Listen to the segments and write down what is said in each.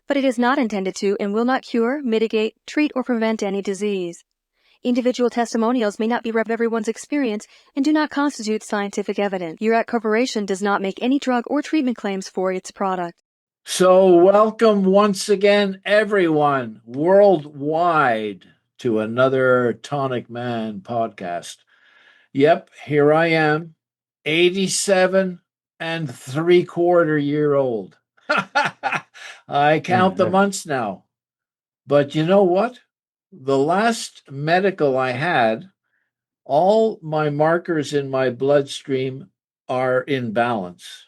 but it is not intended to and will not cure, mitigate, treat, or prevent any disease. Individual testimonials may not be rep everyone's experience and do not constitute scientific evidence. Jurak Corporation does not make any drug or treatment claims for its product. So welcome once again, everyone, worldwide, to another TonicMan podcast. Yep, here I am, 87 and 3/4 year old. I count the months now. But you know what? The last medical I had, all my markers in my bloodstream are in balance.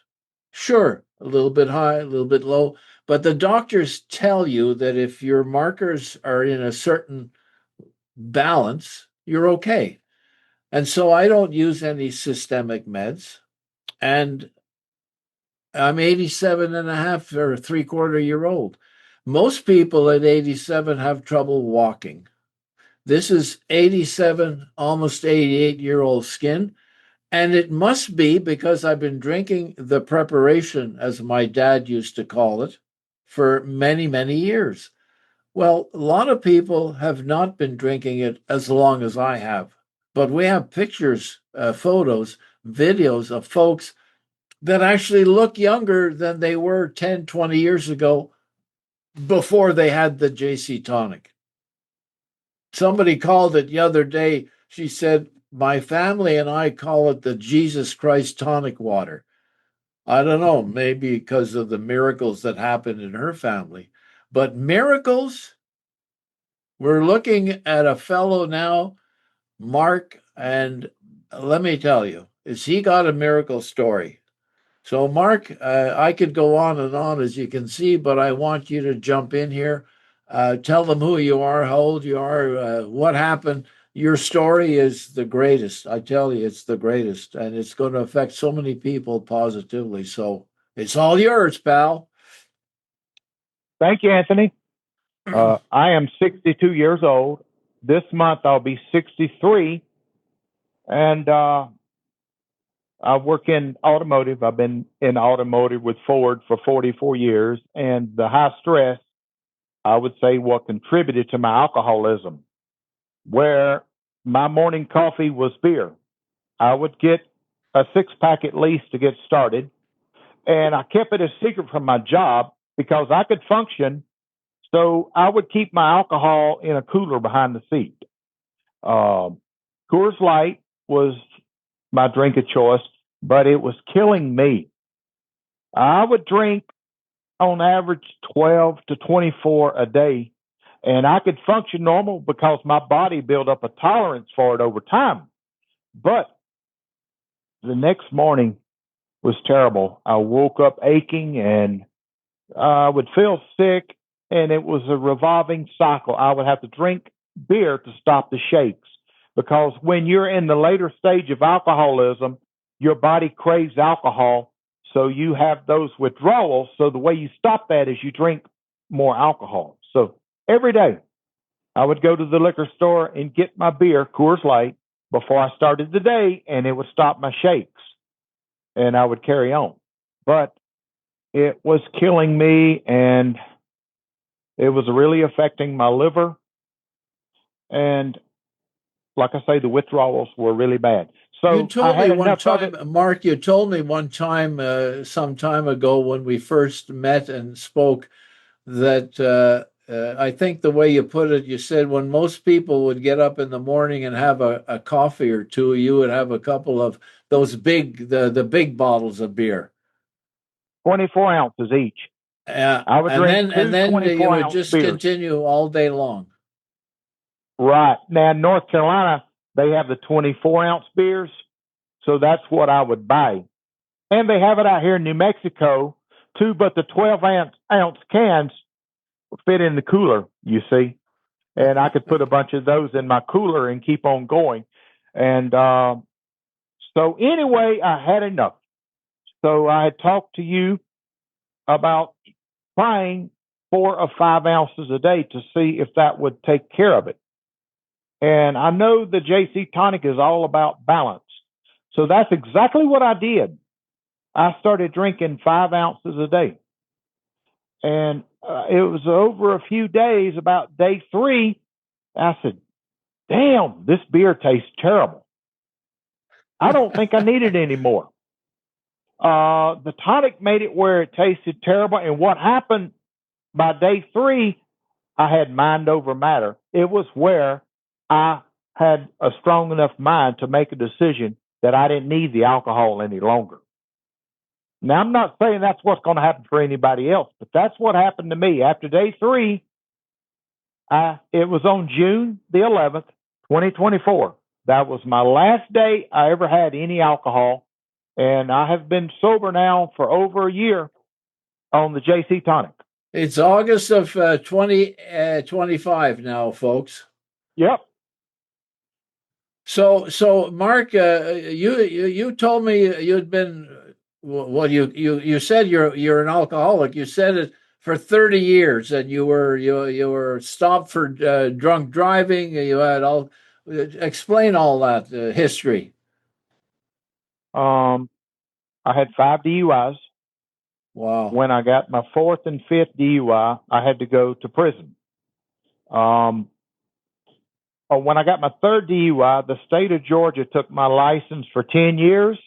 Sure, a little bit high, a little bit low, but the doctors tell you that if your markers are in a certain balance, you're okay. And so I don't use any systemic meds. And I'm 87 and a half or 3/4 year old. Most people at 87 have trouble walking. This is 87, almost 88-year-old skin. And it must be because I've been drinking the preparation, as my dad used to call it, for many, many years. Well, a lot of people have not been drinking it as long as I have. But we have pictures, photos, videos of folks that actually look younger than they were 10, 20 years ago before they had the JC Tonic. Somebody called it the other day. She said, my family and I call it the Jesus Christ tonic water. I don't know, maybe because of the miracles that happened in her family. But miracles, we're looking at a fellow now, Mark, and let me tell you, is he got a miracle story. So, Mark, I could go on and on, as you can see, but I want you to jump in here. Tell them who you are, how old you are, what happened. Your story is the greatest. I tell you, it's the greatest, and it's going to affect so many people positively. So it's all yours, pal. Thank you, Anthony. I am 62 years old. This month I'll be 63, and I work in automotive. I've been in automotive with Ford for 44 years, and the high stress, I would say, what contributed to my alcoholism, where my morning coffee was beer. I would get a 6-pack at least to get started, and I kept it a secret from my job because I could function. So I would keep my alcohol in a cooler behind the seat. Coors Light was my drink of choice, but it was killing me. I would drink on average 12 to 24 a day, and I could function normal because my body built up a tolerance for it over time. But the next morning was terrible. I woke up aching and I would feel sick, and it was a revolving cycle. I would have to drink beer to stop the shakes because when you're in the later stage of alcoholism, your body craves alcohol. So you have those withdrawals. So the way you stop that is you drink more alcohol. So every day I would go to the liquor store and get my beer, Coors Light, before I started the day, and it would stop my shakes and I would carry on. But it was killing me, and it was really affecting my liver. And like I say, the withdrawals were really bad. So you told me one time, Mark, you told me one time, some time ago when we first met and spoke, that I think the way you put it, you said when most people would get up in the morning and have a coffee or two, you would have a couple of those the big bottles of beer. 24 ounces each. I would drink and then you would just beers. Continue all day long. Right. Now, in North Carolina, they have the 24-ounce beers, so that's what I would buy. And they have it out here in New Mexico, too, but the 12-ounce cans fit in the cooler, you see. And I could put a bunch of those in my cooler and keep on going. And so anyway, I had enough. So I had talked to you about trying 4 or 5 ounces a day to see if that would take care of it. And I know the JC Tonic is all about balance. So that's exactly what I did. I started drinking 5 ounces a day. And it was over a few days, about day 3, I said, damn, this beer tastes terrible. I don't think I need it anymore. The tonic made it where it tasted terrible. And what happened by day 3, I had mind over matter. It was where I had a strong enough mind to make a decision that I didn't need the alcohol any longer. Now, I'm not saying that's what's going to happen for anybody else, but that's what happened to me. After day 3, it was on June the 11th, 2024. That was my last day I ever had any alcohol, and I have been sober now for over a year on the JC Tonic. It's August of 2025 now, folks. Yep. So Mark, you told me you'd been, well, you said you're an alcoholic. You said it for 30 years, and you were stopped for drunk driving. You had all. Explain all that history. I had 5 DUIs. Wow. When I got my 4th and 5th DUI, I had to go to prison. When I got my 3rd DUI, the state of Georgia took my license for 10 years.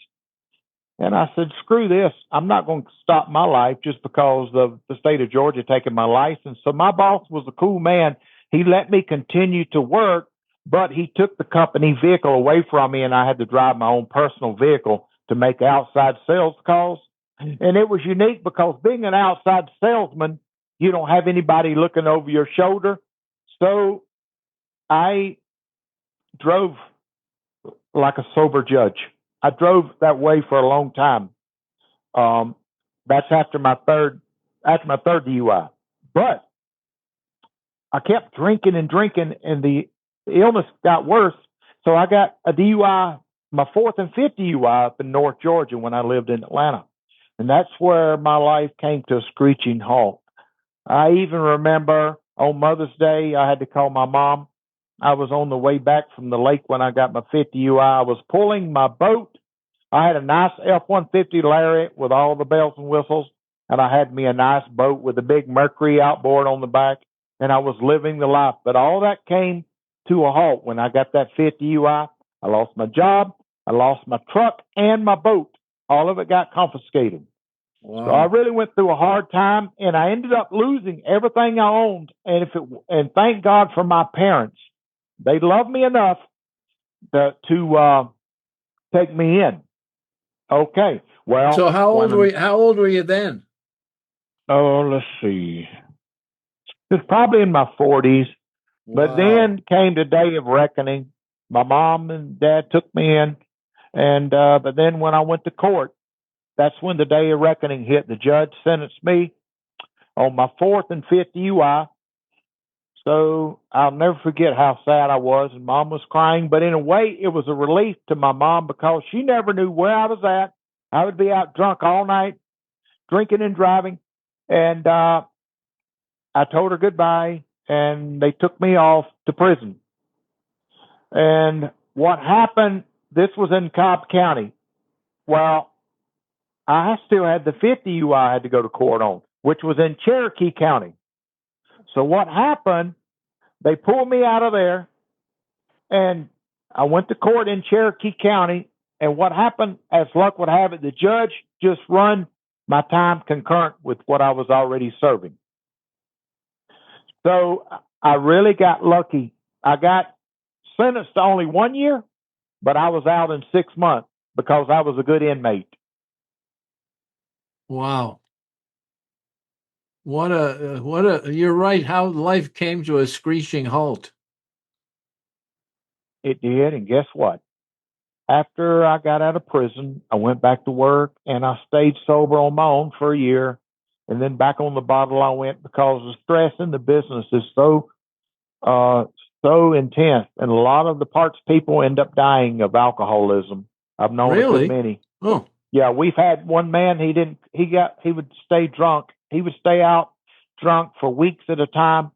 And I said, screw this. I'm not going to stop my life just because of the state of Georgia taking my license. So my boss was a cool man. He let me continue to work, but he took the company vehicle away from me, and I had to drive my own personal vehicle to make outside sales calls. And it was unique because being an outside salesman, you don't have anybody looking over your shoulder. So I drove like a sober judge. I drove that way for a long time. That's after my third DUI. But I kept drinking, and the illness got worse. So I got a DUI, my 4th and 5th DUI up in North Georgia when I lived in Atlanta. And that's where my life came to a screeching halt. I even remember on Mother's Day, I had to call my mom. I was on the way back from the lake when I got my 5th DUI. I was pulling my boat. I had a nice F-150 Lariat with all the bells and whistles, and I had me a nice boat with a big Mercury outboard on the back, and I was living the life. But all that came to a halt when I got that 5th DUI. I lost my job, I lost my truck, and my boat. All of it got confiscated. Wow. So I really went through a hard time, and I ended up losing everything I owned. And thank God for my parents. They loved me enough to take me in. Okay. Well, so how old were you then? Oh, let's see. It's probably in my 40s. Wow. But then came the day of reckoning. My mom and dad took me in, and but then when I went to court, that's when the day of reckoning hit. The judge sentenced me on my 4th and 5th DUI. So I'll never forget how sad I was, and Mom was crying. But in a way, it was a relief to my mom because she never knew where I was at. I would be out drunk all night, drinking and driving. And I told her goodbye, and they took me off to prison. And what happened, this was in Cobb County. Well, I still had the 5th DUI I had to go to court on, which was in Cherokee County. So what happened, they pulled me out of there, and I went to court in Cherokee County. And what happened, as luck would have it, the judge just run my time concurrent with what I was already serving. So I really got lucky. I got sentenced to only 1 year, but I was out in 6 months because I was a good inmate. Wow. You're right, how life came to a screeching halt. It did, and guess what? After I got out of prison, I went back to work, and I stayed sober on my own for a year, and then back on the bottle I went because the stress in the business is so intense, and a lot of the parts people end up dying of alcoholism. I've known a good many. Oh. Yeah, we've had one man, he would stay drunk. He would stay out drunk for weeks at a time.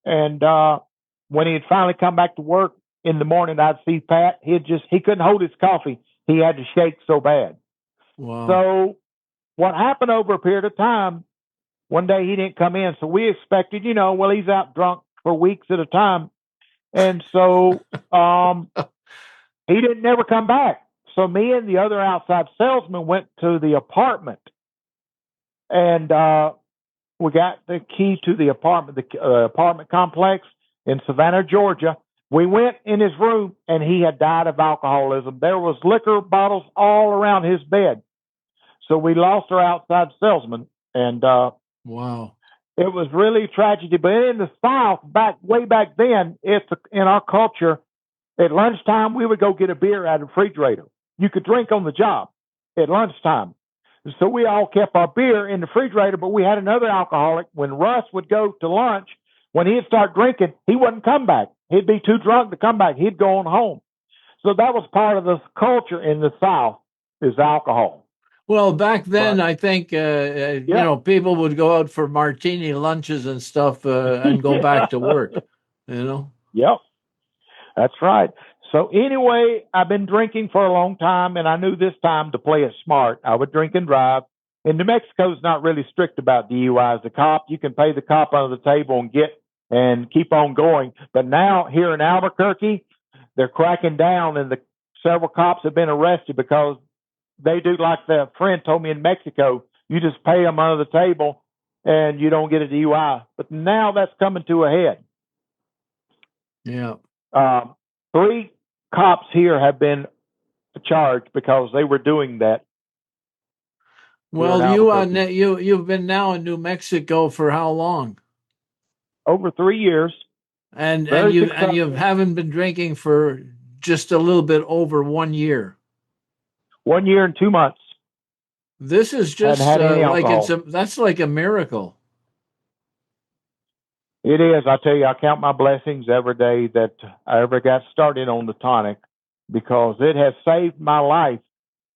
And when he had finally come back to work in the morning, I'd see Pat, he couldn't hold his coffee. He had to shake so bad. Wow. So what happened over a period of time, One day he didn't come in, so we expected, well, he's out drunk for weeks at a time. And so he didn't never come back. So me and the other outside salesman went to the apartment, and we got the key to the apartment complex in Savannah, Georgia. We went in his room, and he had died of alcoholism. There was liquor bottles all around his bed. So we lost our outside salesman, and wow, it was really a tragedy. But in the South, way back then, it's in our culture. At lunchtime, we would go get a beer out of the refrigerator. You could drink on the job at lunchtime. So we all kept our beer in the refrigerator, but we had another alcoholic. When Russ would go to lunch, when he'd start drinking, he wouldn't come back. He'd be too drunk to come back. He'd go on home. So that was part of the culture in the South, is alcohol. Well, back then, I think, people would go out for martini lunches and stuff and go back to work, Yep, that's right. So anyway, I've been drinking for a long time, and I knew this time to play it smart. I would drink and drive. And New Mexico's not really strict about DUIs. The cop, you can pay the cop under the table and keep on going. But now here in Albuquerque, they're cracking down, and several cops have been arrested because they do like the friend told me in Mexico. You just pay them under the table, and you don't get a DUI. But now that's coming to a head. Yeah. 3 cops here have been charged because they were doing that. Well, you've been now in New Mexico for how long? Over 3 years. And you haven't been drinking for just a little bit over 1 year. 1 year and 2 months. This is just that's like a miracle. It is. I tell you, I count my blessings every day that I ever got started on the tonic, because it has saved my life.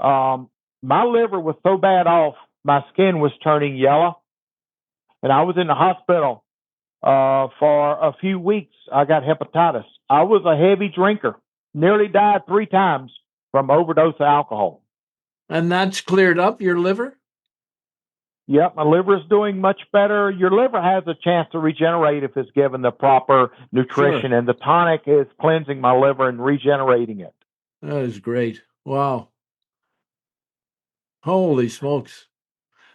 My liver was so bad off, my skin was turning yellow, and I was in the hospital for a few weeks. I got hepatitis. I was a heavy drinker, nearly died 3 times from overdose of alcohol. And that's cleared up your liver? Yep, my liver is doing much better. Your liver has a chance to regenerate if it's given the proper nutrition, and the tonic is cleansing my liver and regenerating it. That is great. Wow. Holy smokes.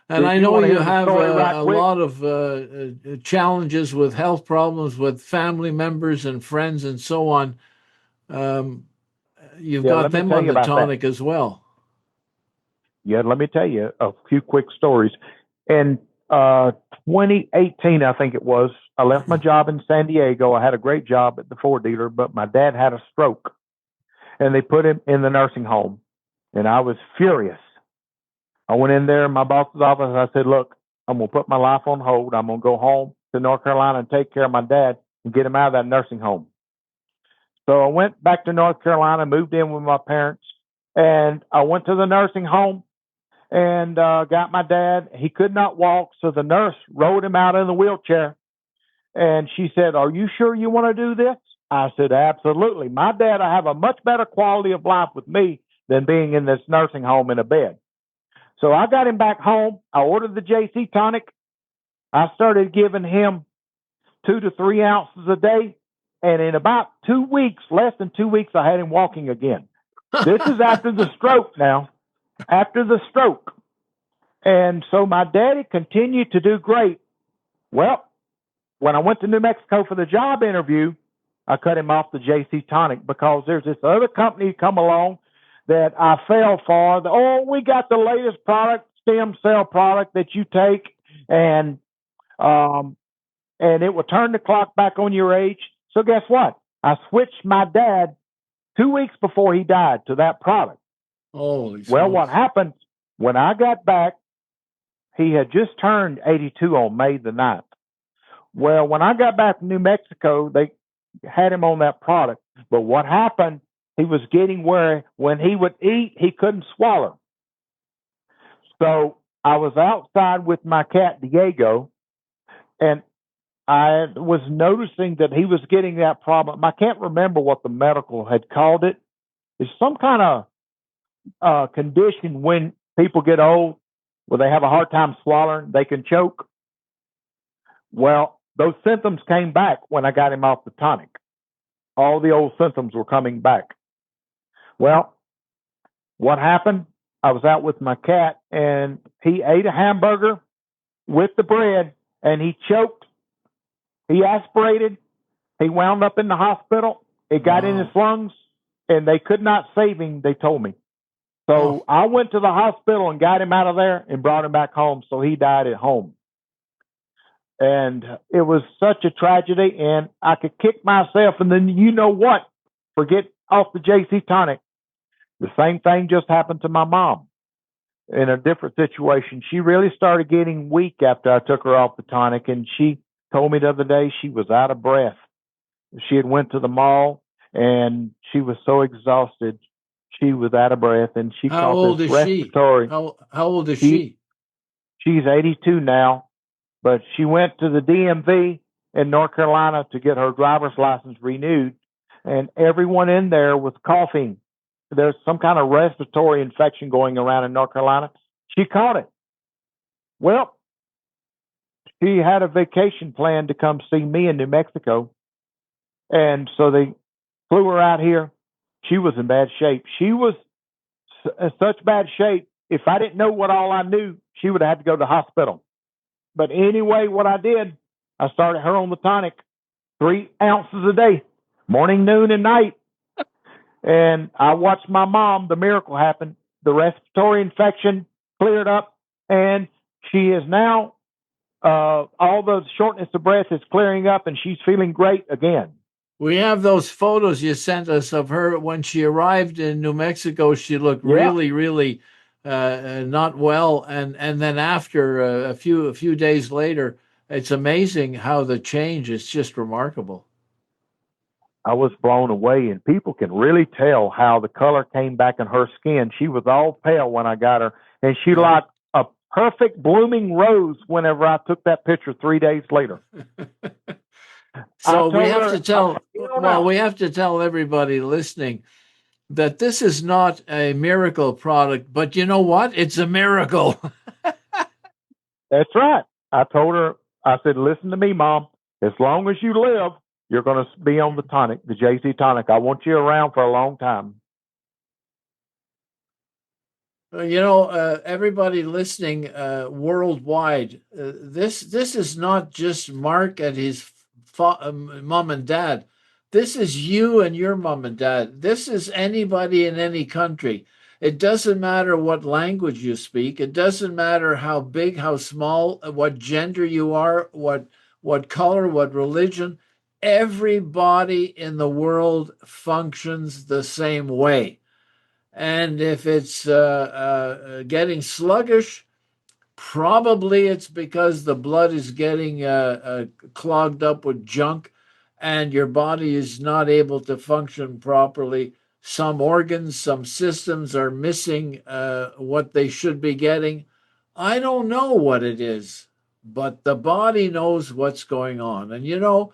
And I know you have a lot of challenges with health problems with family members and friends and so on. You've got them on the tonic as well. Yeah, let me tell you a few quick stories. In 2018, I think it was, I left my job in San Diego. I had a great job at the Ford dealer, but my dad had a stroke, and they put him in the nursing home, and I was furious. I went in there in my boss's office, and I said, look, I'm going to put my life on hold. I'm going to go home to North Carolina and take care of my dad and get him out of that nursing home. So I went back to North Carolina, moved in with my parents, and I went to the nursing home and got my dad. He could not walk, so the nurse rolled him out in the wheelchair. And she said, are you sure you want to do this? I said, absolutely. My dad, I have a much better quality of life with me than being in this nursing home in a bed. So I got him back home. I ordered the JC Tonic. I started giving him 2 to 3 ounces a day. And in about 2 weeks, less than 2 weeks, I had him walking again. This is after the stroke now. After the stroke. And so my daddy continued to do great. Well, when I went to New Mexico for the job interview, I cut him off the JC Tonic because there's this other company come along that I fell for. We got the latest product, stem cell product that you take, and it will turn the clock back on your age. So guess what? I switched my dad 2 weeks before he died to that product. Holy well, smokes. what happened when I got back, he had just turned 82 on May the 9th. Well, when I got back from New Mexico, they had him on that product. But what happened, he was getting where when he would eat, he couldn't swallow. So I was outside with my cat, Diego, and I was noticing that he was getting that problem. I can't remember what the medical had called it. It's some kind of condition when people get old, where they have a hard time swallowing, they can choke. Well, those symptoms came back when I got him off the tonic. All the old symptoms were coming back. Well, what happened? I was out with my cat, and he ate a hamburger with the bread, and he choked. He aspirated. He wound up in the hospital. It got in his lungs, and they could not save him, they told me. So I went to the hospital and got him out of there and brought him back home, so he died at home. And it was such a tragedy, and I could kick myself, and then you know what? Forget off the JC Tonic. The same thing just happened to my mom in a different situation. She really started getting weak after I took her off the tonic, and she told me the other day she was out of breath. She had went to the mall, and she was so exhausted, she was out of breath, and she How caught old this is she? respiratory. How old is she? She's 82 now, but she went to the DMV in North Carolina to get her driver's license renewed, and everyone in there was coughing. There's some kind of respiratory infection going around in North Carolina. She caught it. Well, she had a vacation plan to come see me in New Mexico, and so they flew her out here. She was in bad shape. She was in such bad shape, if I didn't know what all I knew, she would have had to go to the hospital. But anyway, what I did, I started her on the tonic, 3 ounces a day, morning, noon, and night. And I watched my mom, the miracle happen. The respiratory infection cleared up, and she is now, all the shortness of breath is clearing up, and she's feeling great again. We have those photos you sent us of her when she arrived in New Mexico. She looked really, really not well, and then after a few days later, it's amazing how the change is just remarkable. I was blown away, and people can really tell how the color came back in her skin. She was all pale when I got her, and she like a perfect blooming rose whenever I took that picture 3 days later. So we have to tell everybody listening that this is not a miracle product, but you know what? It's a miracle. That's right. I told her, I said, listen to me, Mom. As long as you live, you're going to be on the tonic, the JC Tonic. I want you around for a long time. You know, everybody listening worldwide, this is not just Mark and his mom and dad. This is you and your mom and dad. This is anybody in any country. It doesn't matter what language you speak. It doesn't matter how big, how small, what gender you are, what color, what religion. Everybody in the world functions the same way. And if it's getting sluggish, probably it's because the blood is getting clogged up with junk and your body is not able to function properly. Some organs, some systems are missing what they should be getting. I don't know what it is, but the body knows what's going on. And you know,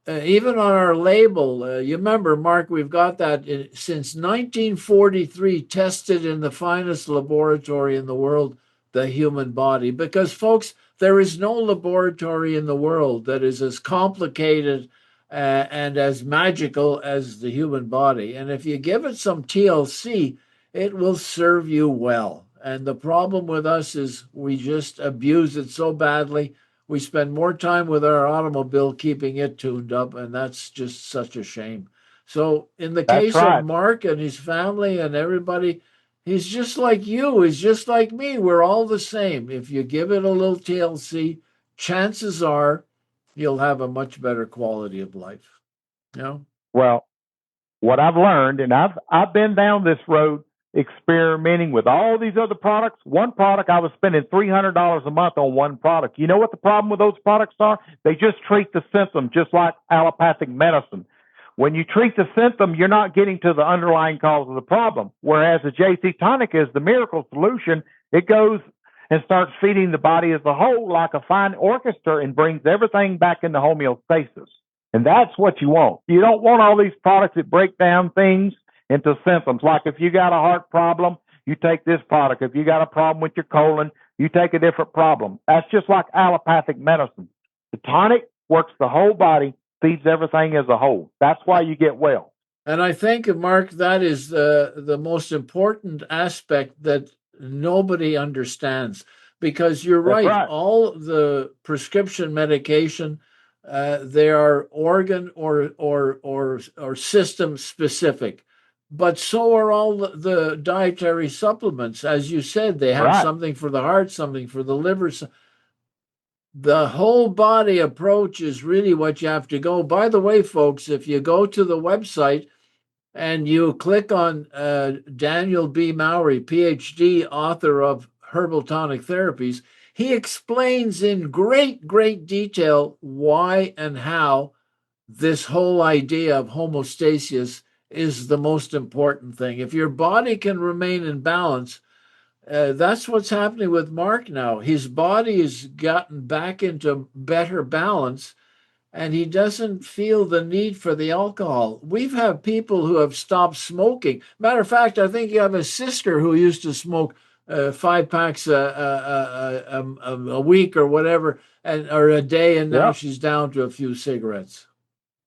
even on our label, you remember, Mark, we've got that since 1943, tested in the finest laboratory in the world, the human body. Because, folks, there is no laboratory in the world that is as complicated and as magical as the human body. And if you give it some TLC, it will serve you well. And the problem with us is we just abuse it so badly. We spend more time with our automobile keeping it tuned up, and that's just such a shame. So in the case of Mark and his family and everybody, he's just like you. He's just like me. We're all the same. If you give it a little TLC, chances are you'll have a much better quality of life. You know? Well, what I've learned, and I've been down this road experimenting with all these other products. One product, I was spending $300 a month on one product. You know what the problem with those products are? They just treat the symptom just like allopathic medicine. When you treat the symptom, you're not getting to the underlying cause of the problem. Whereas the JC Tonic is the miracle solution. It goes and starts feeding the body as a whole like a fine orchestra and brings everything back into homeostasis. And that's what you want. You don't want all these products that break down things into symptoms. Like if you got a heart problem, you take this product. If you got a problem with your colon, you take a different problem. That's just like allopathic medicine. The tonic works the whole body, feeds everything as a whole. That's why you get well. And I think, Mark, that is the most important aspect that nobody understands, because you're That's right. right. All the prescription medication, they are organ or system specific, but so are all the dietary supplements. As you said, they have Right. something for the heart, something for the liver. The whole body approach is really what you have to go. By the way, folks, if you go to the website and you click on Daniel B. Mowry, PhD, author of Herbal Tonic Therapies, he explains in great, great detail why and how this whole idea of homeostasis is the most important thing. If your body can remain in balance, that's what's happening with Mark now. His body has gotten back into better balance, and he doesn't feel the need for the alcohol. We've had people who have stopped smoking. Matter of fact, I think you have a sister who used to smoke 5 packs a week or whatever, or a day, and now Yep. she's down to a few cigarettes.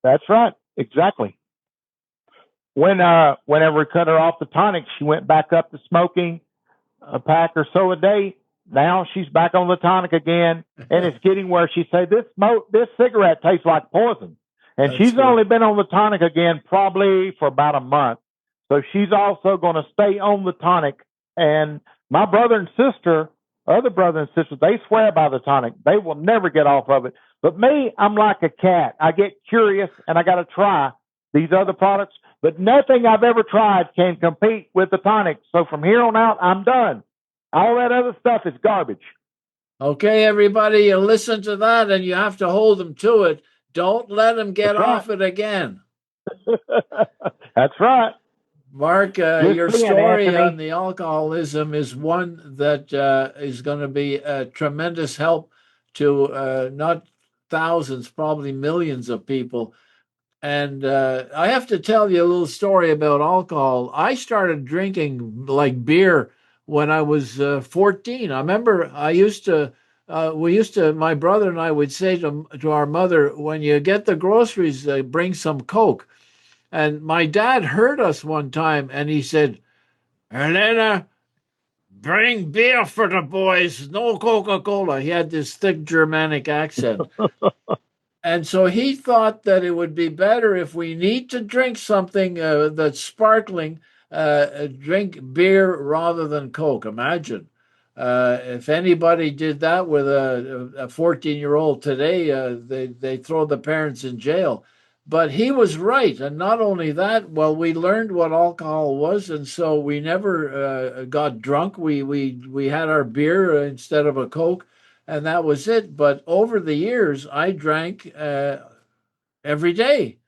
That's right. Exactly. Whenever we cut her off the tonic, she went back up to smoking a pack or so a day. Now she's back on the tonic again, and it's getting where she say this cigarette tastes like poison. And That's she's good. only been on the tonic again probably for about a month. So she's also going to stay on the tonic. And my brother and sister, other brother and sister, they swear by the tonic. They will never get off of it. But me, I'm like a cat. I get curious and I got to try these other products. But nothing I've ever tried can compete with the tonic. So from here on out, I'm done. All that other stuff is garbage. Okay, everybody, you listen to that, and you have to hold them to it. Don't let them get That's right. off it again. That's right. Mark, your saying, story Anthony. on the alcoholism is one that is going to be a tremendous help to not thousands, probably millions of people. And I have to tell you a little story about alcohol. I started drinking like beer when I was 14. I remember my brother and I would say to our mother, when you get the groceries, bring some Coke. And my dad heard us one time and he said, Helena, bring beer for the boys, no Coca-Cola. He had this thick Germanic accent. And so he thought that it would be better if we need to drink something that's sparkling, drink beer rather than Coke. Imagine. If anybody did that with a 14-year-old today, they throw the parents in jail. But he was right. And not only that, well, we learned what alcohol was. And so we never got drunk. We had our beer instead of a Coke, and that was it. But over the years, I drank every day,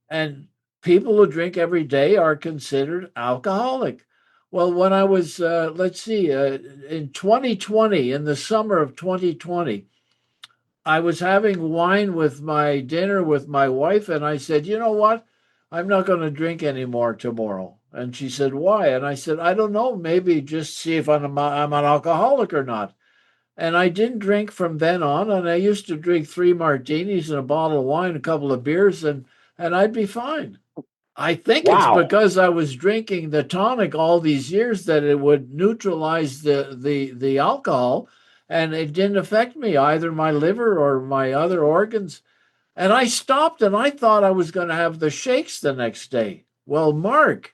and people who drink every day are considered alcoholic. Well, when I was, in 2020, in the summer of 2020, I was having wine with my dinner with my wife, and I said, you know what? I'm not going to drink anymore tomorrow. And she said, why? And I said, I don't know. Maybe just see if I'm an alcoholic or not. And I didn't drink from then on. And I used to drink 3 martinis and a bottle of wine, a couple of beers, and I'd be fine. I think it's Wow. because I was drinking the tonic all these years that it would neutralize the alcohol, and it didn't affect me, either my liver or my other organs. And I stopped, and I thought I was going to have the shakes the next day. Well, Mark,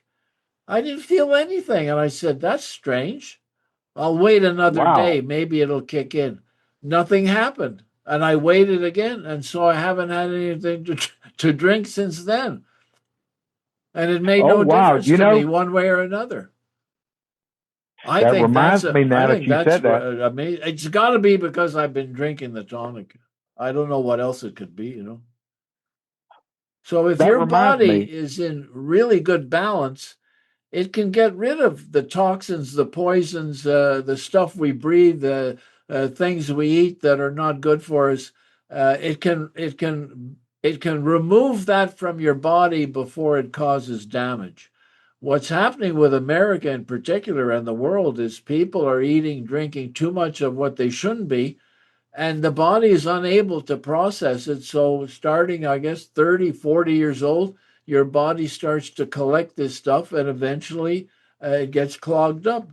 I didn't feel anything. And I said, that's strange. I'll wait another Wow. day. Maybe it'll kick in. Nothing happened. And I waited again. And so I haven't had anything to drink since then. And it made Oh, no wow. difference to me one way or another. That reminds me now that you said that. I mean, it's got to be because I've been drinking the tonic. I don't know what else it could be. So if That your reminds body me. is in really good balance, it can get rid of the toxins, the poisons, the stuff we breathe, the things we eat that are not good for us. It can remove that from your body before it causes damage. What's happening with America in particular and the world is people are eating, drinking too much of what they shouldn't be, and the body is unable to process it. So starting, I guess, 30, 40 years old, your body starts to collect this stuff, and eventually it gets clogged up,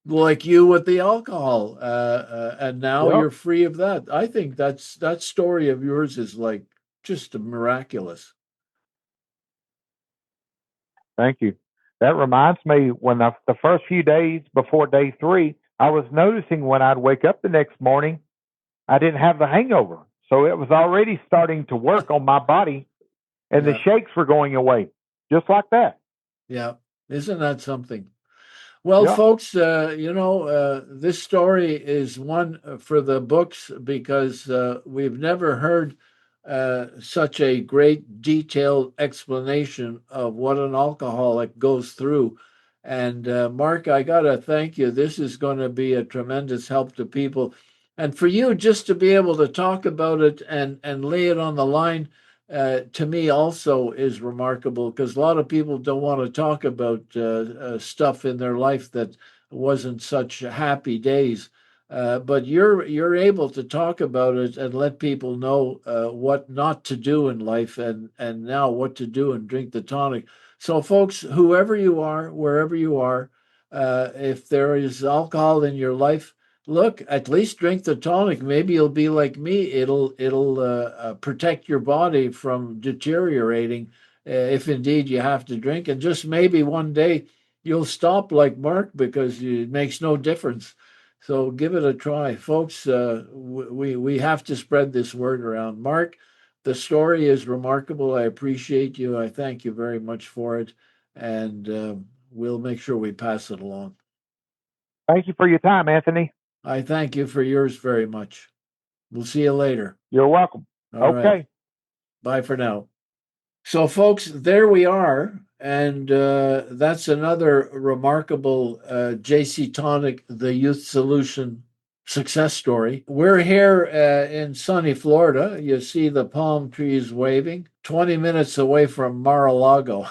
like you with the alcohol. And now Yep. you're free of that. I think that story of yours is like just miraculous. Thank you. That reminds me when the first few days before day 3, I was noticing when I'd wake up the next morning, I didn't have the hangover. So it was already starting to work on my body, and the Yeah, shakes were going away just like that. yeah. Isn't that something? Well, Yep. folks, this story is one for the books because we've never heard such a great detailed explanation of what an alcoholic goes through. And Mark, I got to thank you. This is going to be a tremendous help to people. And for you just to be able to talk about it and lay it on the line, to me also is remarkable because a lot of people don't want to talk about stuff in their life that wasn't such happy days. But you're able to talk about it and let people know what not to do in life, and now what to do and drink the tonic. So, folks, whoever you are, wherever you are, if there is alcohol in your life, look, at least drink the tonic. Maybe you'll be like me. It'll protect your body from deteriorating if indeed you have to drink. And just maybe one day you'll stop like Mark because it makes no difference. So give it a try, folks. We have to spread this word around. Mark, the story is remarkable. I appreciate you. I thank you very much for it, and we'll make sure we pass it along. Thank you for your time, Anthony. I thank you for yours very much. We'll see you later. You're welcome. All right. Okay. Bye for now. So, folks, there we are. And that's another remarkable JC Tonic, the Youth Solution success story. We're here in sunny Florida. You see the palm trees waving, 20 minutes away from Mar-a-Lago.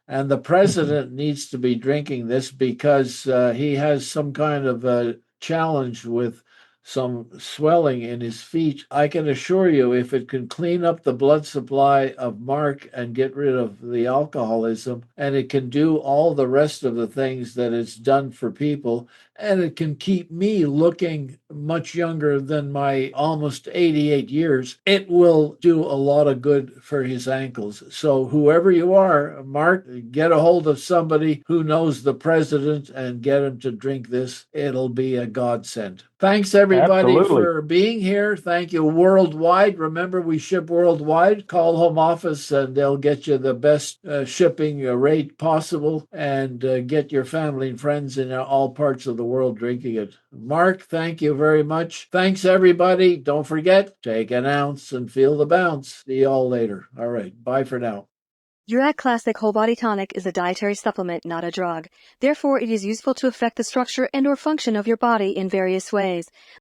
And the president needs to be drinking this because he has some kind of a challenge with some swelling in his feet. I can assure you, if it can clean up the blood supply of Mark and get rid of the alcoholism, and it can do all the rest of the things that it's done for people, and it can keep me looking much younger than my almost 88 years, it will do a lot of good for his ankles. So whoever you are, Mark, get a hold of somebody who knows the president and get him to drink this. It'll be a godsend. Thanks, everybody, Absolutely. for being here. Thank you worldwide. Remember, we ship worldwide. Call home office and they'll get you the best shipping rate possible, and get your family and friends in all parts of the world drinking it. Mark, thank you very much. Thanks, everybody. Don't forget, take an ounce and feel the bounce. See you all later. All right. Bye for now. Jurak Classic Whole Body Tonic is a dietary supplement, not a drug. Therefore, it is useful to affect the structure and/or function of your body in various ways.